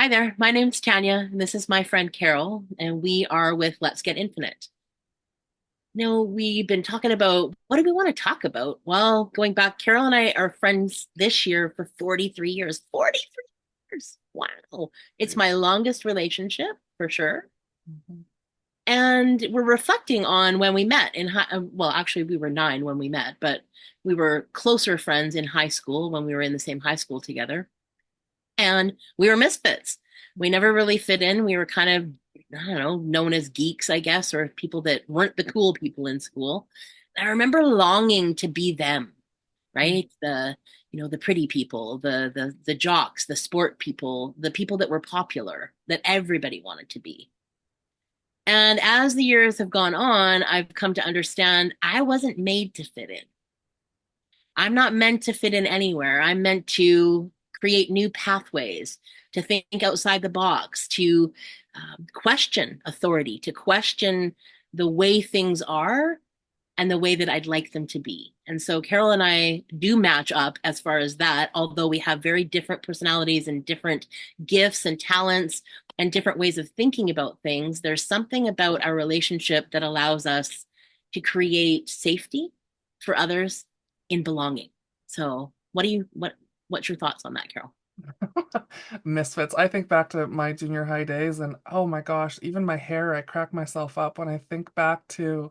Hi there, my name's Tanya, and this is my friend Carole, and we are with Let's Get Infinite. Now, we've been talking about what do we want to talk about? Well, going back, Carole and I are friends this year for 43 years. 43 years. Wow. It's my longest relationship for sure. Mhm. And we're reflecting on when we met in well, actually, we were 9 when we met, but we were closer friends in high school when we were in the same high school together. And we were misfits. We never really fit in. We were kind of, I don't know, known as geeks, I guess, or people that weren't the cool people in school. I remember longing to be them, right? The pretty people, the jocks, the sport people, the people that were popular, that everybody wanted to be. And as the years have gone on, I've come to understand I wasn't made to fit in. I'm not meant to fit in anywhere. I'm meant to create new pathways, to think outside the box, to question authority, to question the way things are and the way that I'd like them to be. And so Carole and I do match up as far as that, although we have very different personalities and different gifts and talents and different ways of thinking about things. There's something about our relationship that allows us to create safety for others in belonging. So, what's your thoughts on that, Carole? Misfits. I think back to my junior high days, and oh my gosh, even my hair, I crack myself up when I think back to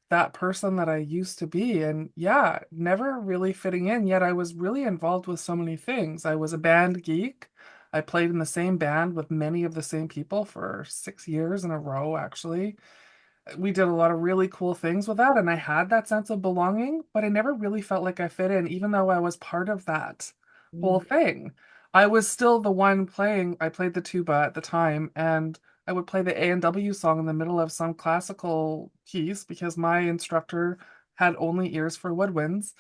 that person that I used to be. And yeah, never really fitting in, yet I was really involved with so many things. I was a band geek. I played in the same band with many of the same people for 6 years in a row, actually. We did a lot of really cool things with that, and I had that sense of belonging, but I never really felt like I fit in, even though I was part of that whole Mm, thing. I was still the one playing, I played the tuba at the time, and I would play the A&W song in the middle of some classical piece because my instructor had only ears for woodwinds.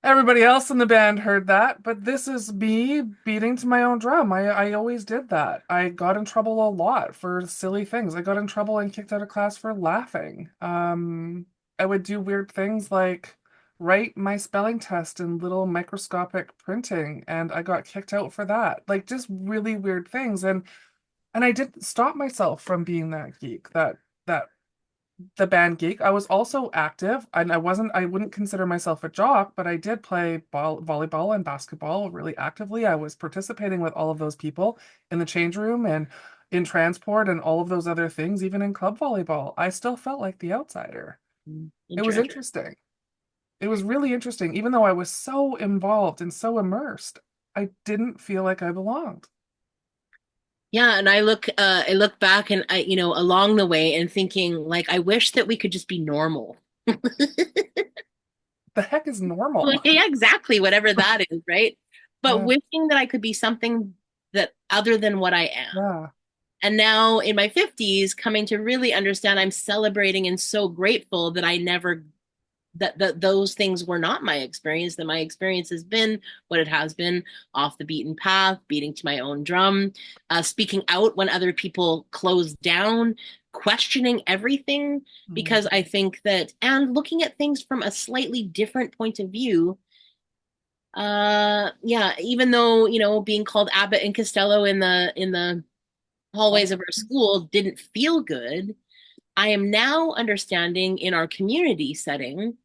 Everybody else in the band heard that, but this is me beating to my own drum. I always did that. I got in trouble a lot for silly things. I got in trouble and kicked out of class for laughing. I would do weird things like write my spelling test in little microscopic printing, and I got kicked out for that. Like just really weird things. And I didn't stop myself from being that geek, that the band Geek. I was also active, and I wouldn't consider myself a jock, but I did play volleyball and basketball really actively. I was participating with all of those people in the change room and in transport and all of those other things, even in club volleyball. I still felt like the outsider. It was interesting. interesting. It was really interesting. Even though I was so involved and so immersed, I didn't feel like I belonged. Yeah, and I look back and along the way and thinking like I wish that we could just be normal. The heck is Well, normal? yeah, exactly, whatever that is, right? But Yeah, wishing that I could be something that other than what I am. yeah. And now in my 50s, coming to really understand I'm celebrating and so grateful that I never that those things were not my experience, that my experience has been what it has been, off the beaten path, beating to my own drum, speaking out when other people close down, questioning everything, Mm. because I think that, and looking at things from a slightly different point of view. Yeah, even though, being called Abbott and Costello in the hallways of our school didn't feel good, I am now understanding in our community setting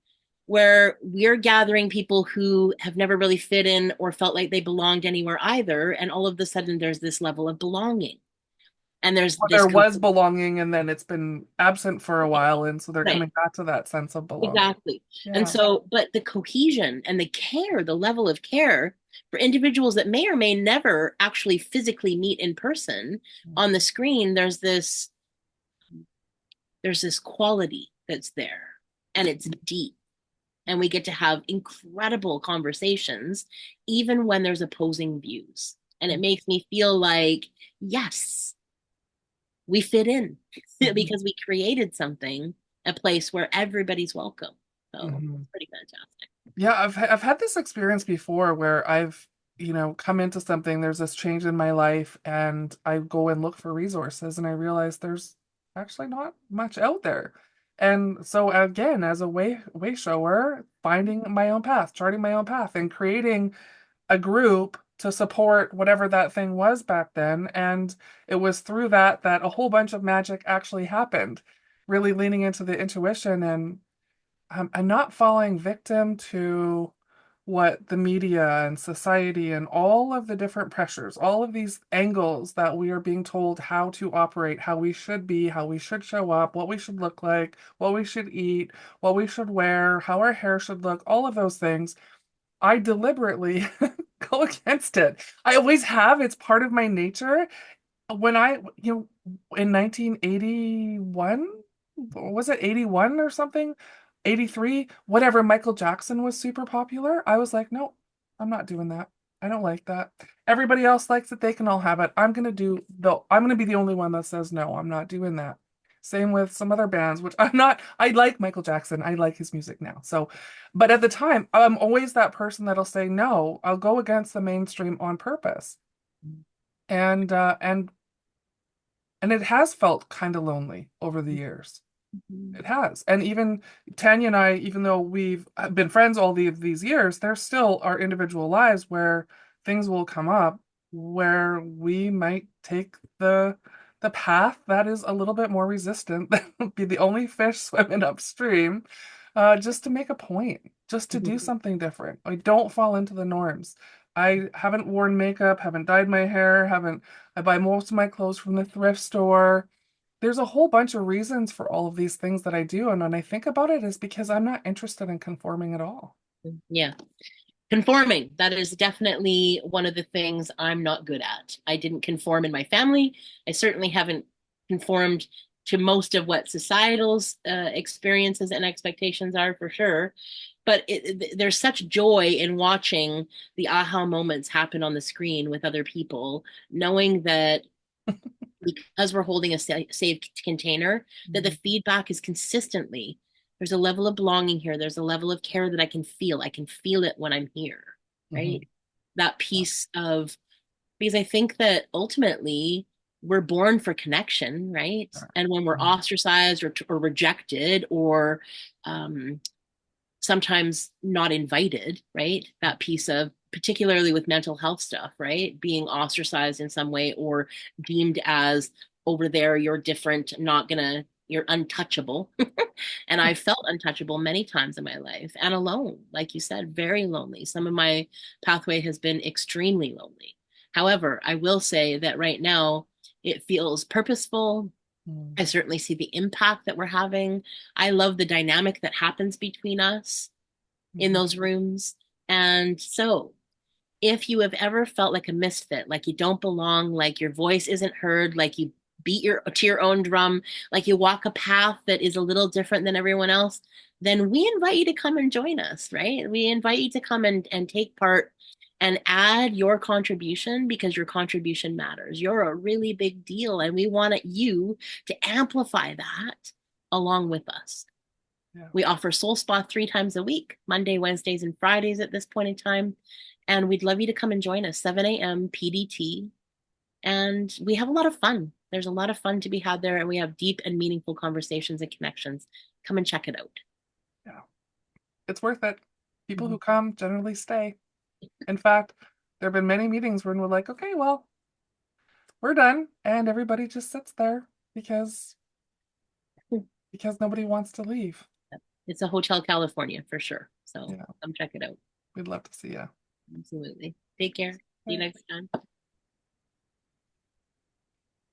where we're gathering people who have never really fit in or felt like they belonged anywhere either. And all of a sudden, there's this level of belonging. And there's Or this, there was belonging and then it's been absent for a while, and so they're right, coming back to that sense of belonging. exactly. And Yeah. so, but the cohesion and the care, the level of care for individuals that may or may never actually physically meet in person on the screen, there's this quality that's there and it's deep, and we get to have incredible conversations even when there's opposing views, and it makes me feel like, yes, we fit in Mhm. because we created something, a place where everybody's welcome. So Mhm. it's pretty fantastic. Yeah, I've had this experience before where I've, come into something, there's this change in my life, and I go and look for resources, and I realize there's actually not much out there. And so again, as a way shower, finding my own path, charting my own path, and creating a group to support whatever that thing was back then. And it was through that that a whole bunch of magic actually happened, really leaning into the intuition and not falling victim to what the media and society and all of the different pressures, all of these angles that we are being told how to operate, how we should be, how we should show up, what we should look like, what we should eat, what we should wear, how our hair should look, all of those things. I deliberately go against it. I always have. It's part of my nature. When in 1981, was it 81 or something? 83, whatever, Michael Jackson was super popular. I was like, no, I'm not doing that. I don't like that. Everybody else likes it. They can all have it. I'm gonna be the only one that says no, I'm not doing that. Same with some other bands, which I'm not. I like Michael Jackson. I like his music now. So, but at the time, I'm always that person that'll say no. I'll go against the mainstream on purpose. And it has felt kind of lonely over the years. It has. And even Tanya and I, even though we've been friends all these years, there still are individual lives where things will come up where we might take the path that is a little bit more resistant than be the only fish swimming upstream, just to make a point, just to do something different. I don't fall into the norms. I haven't worn makeup, haven't dyed my hair, haven't I buy most of my clothes from the thrift store. There's a whole bunch of reasons for all of these things that I do. And when I think about it, it's because I'm not interested in conforming at all. Yeah. Conforming, that is definitely one of the things I'm not good at. I didn't conform in my family. I certainly haven't conformed to most of what societal's experiences and expectations are for sure. But there's such joy in watching the aha moments happen on the screen with other people, knowing that because we're holding a safe container, that the Mhm. feedback is consistently, there's a level of belonging here. There's a level of care that I can feel. I can feel it when I'm here, right? Mhm. That piece of, because I think that ultimately we're born for connection, right? And when we're Mhm. ostracized or rejected or um, sometimes not invited, right? That piece of, particularly with mental health stuff, right? Being ostracized in some way or deemed as over there, you're different, not gonna, you're untouchable. And I've felt untouchable many times in my life and alone, like you said, very lonely. Some of my pathway has been extremely lonely. However, I will say that right now it feels purposeful. Mhm. I certainly see the impact that we're having. I love the dynamic that happens between us in Mhm. those rooms. And so, if you have ever felt like a misfit, like you don't belong, like your voice isn't heard, like you beat your to your own drum, like you walk a path that is a little different than everyone else, then we invite you to come and join us, right? We invite you to come and take part and add your contribution because your contribution matters. You're a really big deal, and we want you to amplify that along with us. Yeah. We offer Soul Spa 3 times a week, Monday, Wednesdays, and Fridays at this point in time. And we'd love you to come and join us, 7 a.m. PDT. And we have a lot of fun. There's a lot of fun to be had there, and we have deep and meaningful conversations and connections. Come and check it out. Yeah. It's worth it. People Mhm. who come generally stay. In fact, there have been many meetings when we're like, okay, well, we're done. And everybody just sits there because because nobody wants to leave. It's a Hotel California for sure. So Yeah, come check it out. we'd love to see you. Absolutely. Take care. See you Okay. next time.